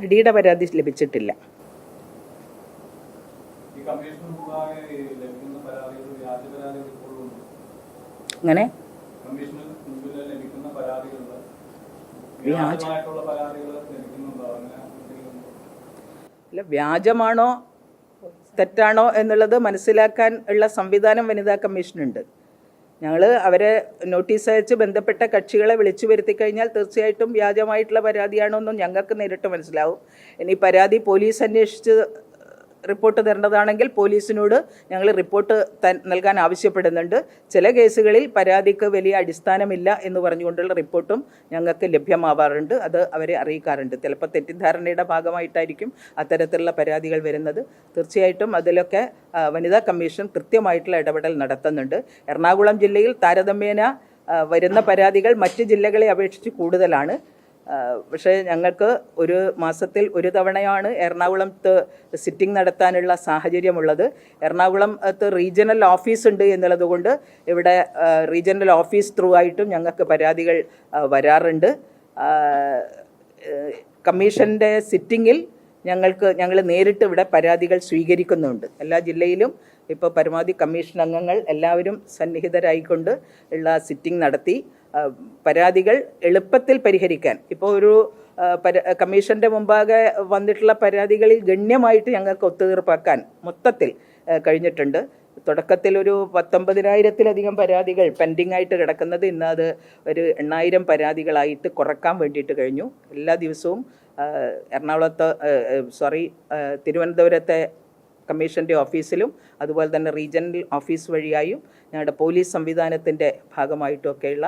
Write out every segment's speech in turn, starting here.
അടിയുടെ പരാതി ലഭിച്ചിട്ടില്ല. അങ്ങനെ വ്യാജമാണോ തെറ്റാണോ എന്നുള്ളത് മനസ്സിലാക്കാൻ ഉള്ള സംവിധാനം വനിതാ കമ്മീഷനുണ്ട്. ഞങ്ങൾ അവരെ നോട്ടീസ് അയച്ച് ബന്ധപ്പെട്ട കക്ഷികളെ വിളിച്ചു വരുത്തി കഴിഞ്ഞാൽ തീർച്ചയായിട്ടും വ്യാജമായിട്ടുള്ള പരാതിയാണോ എന്നും ഞങ്ങൾക്ക് നേരിട്ട് മനസ്സിലാവും. ഇനി പരാതി പോലീസ് അന്വേഷിച്ച് റിപ്പോർട്ട് തരേണ്ടതാണെങ്കിൽ പോലീസിനോട് ഞങ്ങൾ റിപ്പോർട്ട് നൽകാൻ ആവശ്യപ്പെടുന്നുണ്ട്. ചില കേസുകളിൽ പരാതിക്ക് വലിയ അടിസ്ഥാനമില്ല എന്ന് പറഞ്ഞുകൊണ്ടുള്ള റിപ്പോർട്ടും ഞങ്ങൾക്ക് ലഭ്യമാവാറുണ്ട്. അത് അവരെ അറിയിക്കാറുണ്ട്. ചിലപ്പോൾ തെറ്റിദ്ധാരണയുടെ ഭാഗമായിട്ടായിരിക്കും അത്തരത്തിലുള്ള പരാതികൾ വരുന്നത്. തീർച്ചയായിട്ടും അതിലൊക്കെ വനിതാ കമ്മീഷൻ കൃത്യമായിട്ടുള്ള ഇടപെടൽ നടത്തുന്നുണ്ട്. എറണാകുളം ജില്ലയിൽ താരതമ്യേന വരുന്ന പരാതികൾ മറ്റ് ജില്ലകളെ അപേക്ഷിച്ച് കൂടുതലാണ്. പക്ഷേ ഞങ്ങൾക്ക് ഒരു മാസത്തിൽ ഒരു തവണയാണ് എറണാകുളത്ത് സിറ്റിംഗ് നടത്താനുള്ള സാഹചര്യമുള്ളത്. എറണാകുളത്ത് റീജിയണൽ ഓഫീസ് ഉണ്ട് എന്നുള്ളത് കൊണ്ട് ഇവിടെ റീജിയണൽ ഓഫീസ് ത്രൂ ആയിട്ടും ഞങ്ങൾക്ക് പരാതികൾ വരാറുണ്ട്. കമ്മീഷൻ്റെ സിറ്റിങ്ങിൽ ഞങ്ങൾ നേരിട്ട് ഇവിടെ പരാതികൾ സ്വീകരിക്കുന്നുണ്ട്. എല്ലാ ജില്ലയിലും ഇപ്പോൾ പരമാവധി കമ്മീഷൻ അംഗങ്ങൾ എല്ലാവരും സന്നിഹിതരായിക്കൊണ്ട് ഉള്ള സിറ്റിംഗ് നടത്തി പരാതികൾ എളുപ്പത്തിൽ പരിഹരിക്കാൻ ഇപ്പോൾ ഒരു കമ്മീഷൻ്റെ മുമ്പാകെ വന്നിട്ടുള്ള പരാതികളിൽ ഗണ്യമായിട്ട് ഞങ്ങൾക്ക് ഒത്തുതീർപ്പാക്കാൻ മൊത്തത്തിൽ കഴിഞ്ഞിട്ടുണ്ട്. തുടക്കത്തിൽ ഒരു 19,000-ലധികം പരാതികൾ പെൻഡിങ് ആയിട്ട് കിടക്കുന്നത് ഇന്ന് അത് ഒരു 8,000 പരാതികളായിട്ട് കുറക്കാൻ വേണ്ടിയിട്ട് കഴിഞ്ഞു. എല്ലാ ദിവസവും തിരുവനന്തപുരത്തെ കമ്മീഷൻ്റെ ഓഫീസിലും അതുപോലെ തന്നെ റീജിയണൽ ഓഫീസ് വഴിയായും ഞങ്ങളുടെ പോലീസ് സംവിധാനത്തിൻ്റെ ഭാഗമായിട്ടുമൊക്കെയുള്ള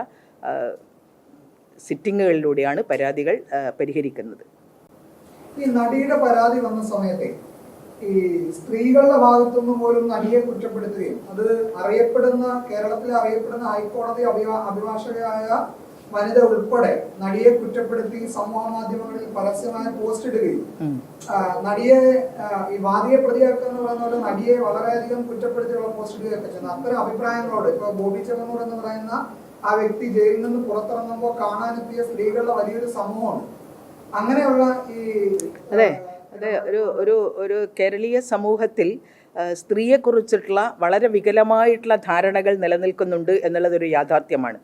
സിറ്റിങ്ങുകളിലൂടെയാണ് പരാതികൾ പരിഹരിക്കുന്നത്. ഈ നടിയുടെ പരാതി വന്ന സമയത്തെ ഈ സ്ത്രീകളുടെ ഭാഗത്തുനിന്ന് പോലും നടിയെ കുറ്റപ്പെടുത്തുകയും അത് കേരളത്തിലെ അറിയപ്പെടുന്ന ഹൈക്കോടതി അഭിഭാഷകയായ വനിത ഉൾപ്പെടെ നടിയെ കുറ്റപ്പെടുത്തി സമൂഹ മാധ്യമങ്ങളിൽ പരസ്യമായ പോസ്റ്റ് ഇടുകയും നടിയെ ഈ വാദിയെ പ്രതിയാക്കുക എന്ന് പറയുന്ന പോലെ നടിയെ വളരെയധികം കുറ്റപ്പെടുത്തിയുള്ള പോസ്റ്റ് ഇടുകയൊക്കെ ചെയ്യുന്നത് അത്തരം അഭിപ്രായങ്ങളോട് ഇപ്പൊ ബോബി ചെമ്മണ്ണൂർ എന്ന് പറയുന്ന ആ വ്യക്തി ജയിലിൽ നിന്ന് പുറത്തിറങ്ങുമ്പോൾ കാണാനെത്തിയ സ്ത്രീകളുടെ വലിയൊരു സമൂഹമുണ്ട്. അങ്ങനെയുള്ള ഈ അതെ ഒരു കേരളീയ സമൂഹത്തിൽ സ്ത്രീയെക്കുറിച്ചിട്ടുള്ള വളരെ വികലമായിട്ടുള്ള ധാരണകൾ നിലനിൽക്കുന്നുണ്ട് എന്നുള്ളതൊരു യാഥാർത്ഥ്യമാണ്.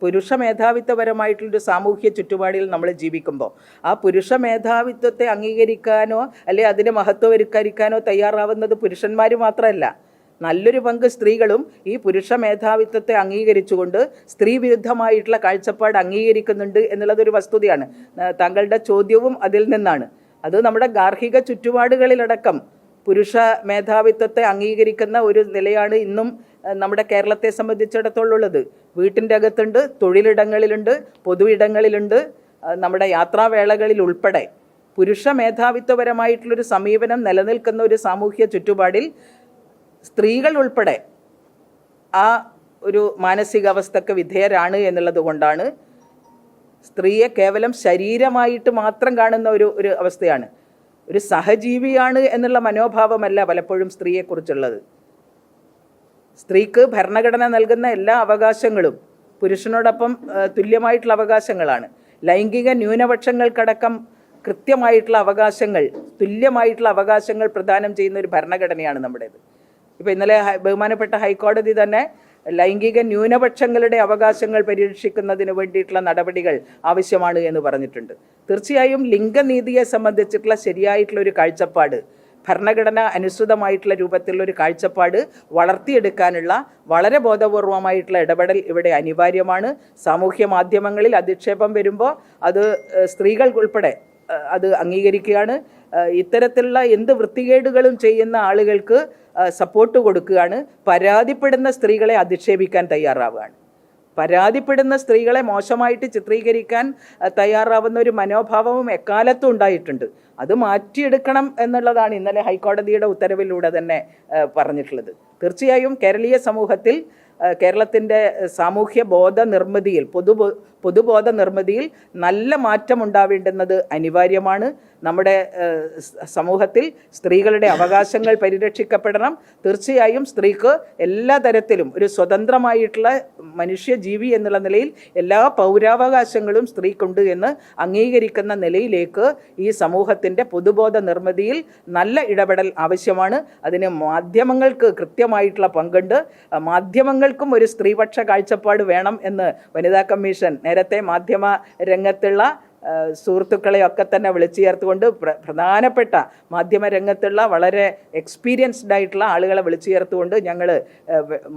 പുരുഷ മേധാവിത്വപരമായിട്ടുള്ളൊരു സാമൂഹ്യ ചുറ്റുപാടിൽ നമ്മൾ ജീവിക്കുമ്പോൾ ആ പുരുഷ മേധാവിത്വത്തെ അംഗീകരിക്കാനോ അല്ലെ അതിനെ മഹത്വവൽക്കരിക്കാനോ തയ്യാറാവുന്നത് പുരുഷന്മാർ മാത്രമല്ല, നല്ലൊരു പങ്ക് സ്ത്രീകളും ഈ പുരുഷ മേധാവിത്വത്തെ അംഗീകരിച്ചുകൊണ്ട് സ്ത്രീ വിരുദ്ധമായിട്ടുള്ള കാഴ്ചപ്പാട് അംഗീകരിക്കുന്നുണ്ട് എന്നുള്ളതൊരു വസ്തുതയാണ്. താങ്കളുടെ ചോദ്യവും അതിൽ നിന്നാണ്. അത് നമ്മുടെ ഗാർഹിക ചുറ്റുപാടുകളിലടക്കം പുരുഷ മേധാവിത്വത്തെ അംഗീകരിക്കുന്ന ഒരു നിലയാണ് ഇന്നും നമ്മുടെ കേരളത്തെ സംബന്ധിച്ചിടത്തോളം ഉള്ളത്. വീട്ടിൻ്റെ അകത്തുണ്ട്, തൊഴിലിടങ്ങളിലുണ്ട്, പൊതു ഇടങ്ങളിലുണ്ട്, നമ്മുടെ യാത്രാവേളകളിൽ ഉൾപ്പെടെ പുരുഷ മേധാവിത്വപരമായിട്ടുള്ളൊരു സമീപനം നിലനിൽക്കുന്ന ഒരു സാമൂഹ്യ ചുറ്റുപാടിൽ സ്ത്രീകൾ ഉൾപ്പെടെ ആ ഒരു മാനസികാവസ്ഥക്ക് വിധേയരാണ് എന്നുള്ളത് കൊണ്ടാണ് സ്ത്രീയെ കേവലം ശരീരമായിട്ട് മാത്രം കാണുന്ന ഒരു അവസ്ഥയാണ്. ഒരു സഹജീവിയാണ് എന്നുള്ള മനോഭാവമല്ല പലപ്പോഴും സ്ത്രീയെക്കുറിച്ചുള്ളത്. സ്ത്രീക്ക് ഭരണഘടന നൽകുന്ന എല്ലാ അവകാശങ്ങളും പുരുഷനോടൊപ്പം തുല്യമായിട്ടുള്ള അവകാശങ്ങളാണ്. ലൈംഗിക ന്യൂനപക്ഷങ്ങൾക്കടക്കം കൃത്യമായിട്ടുള്ള അവകാശങ്ങൾ, തുല്യമായിട്ടുള്ള അവകാശങ്ങൾ പ്രദാനം ചെയ്യുന്ന ഒരു ഭരണഘടനയാണ് നമ്മുടേത്. ഇപ്പോൾ ഇന്നലെ ബഹുമാനപ്പെട്ട ഹൈക്കോടതി തന്നെ ലൈംഗിക ന്യൂനപക്ഷങ്ങളുടെ അവകാശങ്ങൾ പരിരക്ഷിക്കുന്നതിന് വേണ്ടിയിട്ടുള്ള നടപടികൾ ആവശ്യമാണ് എന്ന് പറഞ്ഞിട്ടുണ്ട്. തീർച്ചയായും ലിംഗനീതിയെ സംബന്ധിച്ചിട്ടുള്ള ശരിയായിട്ടുള്ള ഒരു കാഴ്ചപ്പാട്, ഭരണഘടന അനുസൃതമായിട്ടുള്ള രൂപത്തിലുള്ളൊരു കാഴ്ചപ്പാട് വളർത്തിയെടുക്കാനുള്ള വളരെ ബോധപൂർവമായിട്ടുള്ള ഇടപെടൽ ഇവിടെ അനിവാര്യമാണ്. സാമൂഹ്യ മാധ്യമങ്ങളിൽ അധിക്ഷേപം വരുമ്പോൾ അത് സ്ത്രീകൾക്കുൾപ്പെടെ അത് അംഗീകരിക്കുകയാണ്. ഇത്തരത്തിലുള്ള എന്ത് വൃത്തികേടുകളും ചെയ്യുന്ന ആളുകൾക്ക് സപ്പോർട്ട് കൊടുക്കുകയാണ്. പരാതിപ്പെടുന്ന സ്ത്രീകളെ അധിക്ഷേപിക്കാൻ തയ്യാറാവുകയാണ്. പരാതിപ്പെടുന്ന സ്ത്രീകളെ മോശമായിട്ട് ചിത്രീകരിക്കാൻ തയ്യാറാവുന്ന ഒരു മനോഭാവവും എക്കാലത്തും ഉണ്ടായിട്ടുണ്ട്. അത് മാറ്റിയെടുക്കണം എന്നുള്ളതാണ് ഇന്നലെ ഹൈക്കോടതിയുടെ ഉത്തരവിലൂടെ തന്നെ പറഞ്ഞിട്ടുള്ളത്. തീർച്ചയായും കേരളീയ സമൂഹത്തിൽ കേരളത്തിൻ്റെ സാമൂഹ്യ ബോധ നിർമ്മിതിയിൽ പൊതുബോധ നിർമ്മിതിയിൽ നല്ല മാറ്റം ഉണ്ടാവേണ്ടുന്നത് അനിവാര്യമാണ്. നമ്മുടെ സമൂഹത്തിൽ സ്ത്രീകളുടെ അവകാശങ്ങൾ പരിരക്ഷിക്കപ്പെടണം. തീർച്ചയായും സ്ത്രീക്ക് എല്ലാ തരത്തിലും ഒരു സ്വതന്ത്രമായിട്ടുള്ള മനുഷ്യജീവി എന്നുള്ള നിലയിൽ എല്ലാ പൗരാവകാശങ്ങളും സ്ത്രീക്കുണ്ട് എന്ന് അംഗീകരിക്കുന്ന നിലയിലേക്ക് ഈ സമൂഹത്തിൻ്റെ പൊതുബോധ നിർമ്മിതിയിൽ നല്ല ഇടപെടൽ ആവശ്യമാണ്. അതിന് മാധ്യമങ്ങൾക്ക് കൃത്യമായിട്ടുള്ള പങ്കുണ്ട്. മാധ്യമങ്ങൾക്കും ഒരു സ്ത്രീപക്ഷ കാഴ്ചപ്പാട് വേണം എന്ന് വനിതാ കമ്മീഷൻ നേരത്തെ മാധ്യമ രംഗത്തുള്ള സുഹൃത്തുക്കളെയൊക്കെ തന്നെ വിളിച്ചു ചേർത്തുകൊണ്ട് പ്രധാനപ്പെട്ട മാധ്യമരംഗത്തുള്ള വളരെ എക്സ്പീരിയൻസ്ഡ് ആയിട്ടുള്ള ആളുകളെ വിളിച്ചു ചേർത്തുകൊണ്ട് ഞങ്ങൾ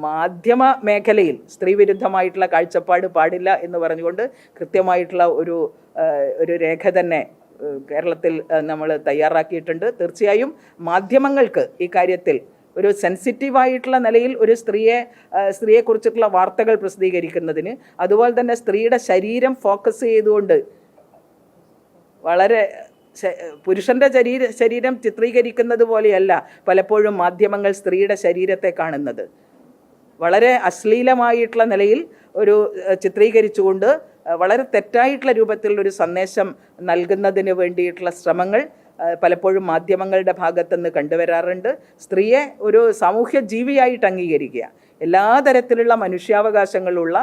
മാധ്യമ മേഖലയിൽ സ്ത്രീവിരുദ്ധമായിട്ടുള്ള കാഴ്ചപ്പാട് പാടില്ല എന്ന് പറഞ്ഞുകൊണ്ട് കൃത്യമായിട്ടുള്ള ഒരു രേഖ തന്നെ കേരളത്തിൽ നമ്മൾ തയ്യാറാക്കിയിട്ടുണ്ട്. തീർച്ചയായും മാധ്യമങ്ങൾക്ക് ഈ കാര്യത്തിൽ ഒരു സെൻസിറ്റീവായിട്ടുള്ള നിലയിൽ ഒരു സ്ത്രീയെക്കുറിച്ചിട്ടുള്ള വാർത്തകൾ പ്രസിദ്ധീകരിക്കുന്നതിന്, അതുപോലെ തന്നെ സ്ത്രീയുടെ ശരീരം ഫോക്കസ് ചെയ്തുകൊണ്ട് വളരെ പുരുഷൻ്റെ ശരീരം ചിത്രീകരിക്കുന്നത് പോലെയല്ല പലപ്പോഴും മാധ്യമങ്ങൾ സ്ത്രീയുടെ ശരീരത്തെ കാണുന്നത്. വളരെ അശ്ലീലമായിട്ടുള്ള നിലയിൽ ഒരു ചിത്രീകരിച്ചുകൊണ്ട് വളരെ തെറ്റായിട്ടുള്ള രൂപത്തിലുള്ളൊരു സന്ദേശം നൽകുന്നതിന് വേണ്ടിയിട്ടുള്ള ശ്രമങ്ങൾ പലപ്പോഴും മാധ്യമങ്ങളുടെ ഭാഗത്തുനിന്ന് കണ്ടുവരാറുണ്ട്. സ്ത്രീയെ ഒരു സാമൂഹ്യ ജീവിയായിട്ട് അംഗീകരിക്കുക, എല്ലാ തരത്തിലുള്ള മനുഷ്യാവകാശങ്ങളുള്ള,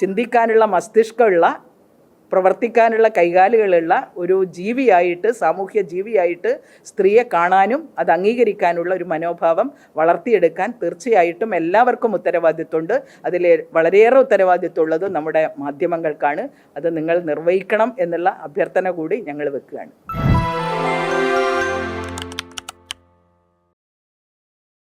ചിന്തിക്കാനുള്ള മസ്തിഷ്കമുള്ള, പ്രവർത്തിക്കാനുള്ള കൈകാലുകളുള്ള ഒരു ജീവിയായിട്ട്, സാമൂഹ്യ ജീവിയായിട്ട് സ്ത്രീയെ കാണാനും അത് അംഗീകരിക്കാനുള്ള ഒരു മനോഭാവം വളർത്തിയെടുക്കാൻ തീർച്ചയായിട്ടും എല്ലാവർക്കും ഉത്തരവാദിത്വമുണ്ട്. അതിൽ വളരെയേറെ ഉത്തരവാദിത്വമുള്ളത് നമ്മുടെ മാധ്യമങ്ങൾക്കാണ്. അത് നിങ്ങൾ നിർവഹിക്കണം എന്നുള്ള അഭ്യർത്ഥന കൂടി ഞങ്ങൾ വെക്കുകയാണ്.